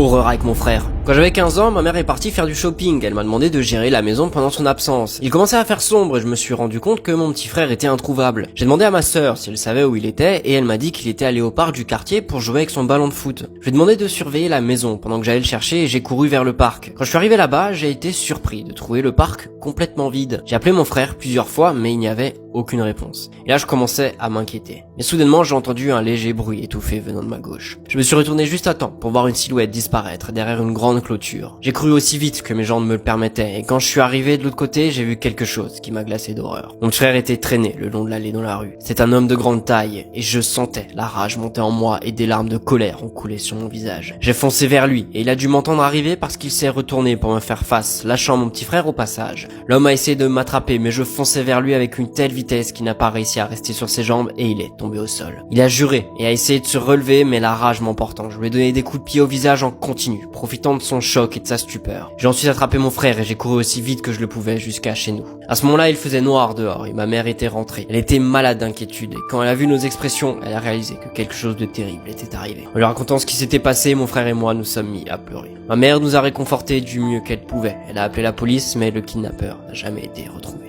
horreur avec mon frère. Quand j'avais 15 ans, ma mère est partie faire du shopping. Elle m'a demandé de gérer la maison pendant son absence. Il commençait à faire sombre et je me suis rendu compte que mon petit frère était introuvable. J'ai demandé à ma sœur si elle savait où il était et elle m'a dit qu'il était allé au parc du quartier pour jouer avec son ballon de foot. Je lui ai demandé de surveiller la maison pendant que j'allais le chercher et j'ai couru vers le parc. Quand je suis arrivé là-bas, j'ai été surpris de trouver le parc complètement vide. J'ai appelé mon frère plusieurs fois mais il n'y avait aucune réponse. Et là je commençais à m'inquiéter. Mais soudainement j'ai entendu un léger bruit étouffé venant de ma gauche. Je me suis retourné juste à temps pour voir une silhouette disparaître derrière une grande clôture. J'ai couru aussi vite que mes jambes me le permettaient et quand je suis arrivé de l'autre côté, j'ai vu quelque chose qui m'a glacé d'horreur. Mon frère était traîné le long de l'allée dans la rue. C'est un homme de grande taille et je sentais la rage monter en moi et des larmes de colère ont coulé sur mon visage. J'ai foncé vers lui et il a dû m'entendre arriver parce qu'il s'est retourné pour me faire face, lâchant mon petit frère au passage. L'homme a essayé de m'attraper mais je fonçais vers lui avec une telle vitesse qu'il n'a pas réussi à rester sur ses jambes et il est tombé au sol. Il a juré et a essayé de se relever mais la rage m'emportant, je lui ai donné des coups de pied au visage en continu, profitant de son choc et de sa stupeur. J'ai ensuite attrapé mon frère et j'ai couru aussi vite que je le pouvais jusqu'à chez nous. À ce moment-là, il faisait noir dehors et ma mère était rentrée. Elle était malade d'inquiétude et quand elle a vu nos expressions, elle a réalisé que quelque chose de terrible était arrivé. En lui racontant ce qui s'était passé, mon frère et moi nous sommes mis à pleurer. Ma mère nous a réconfortés du mieux qu'elle pouvait. Elle a appelé la police mais le kidnappeur n'a jamais été retrouvé.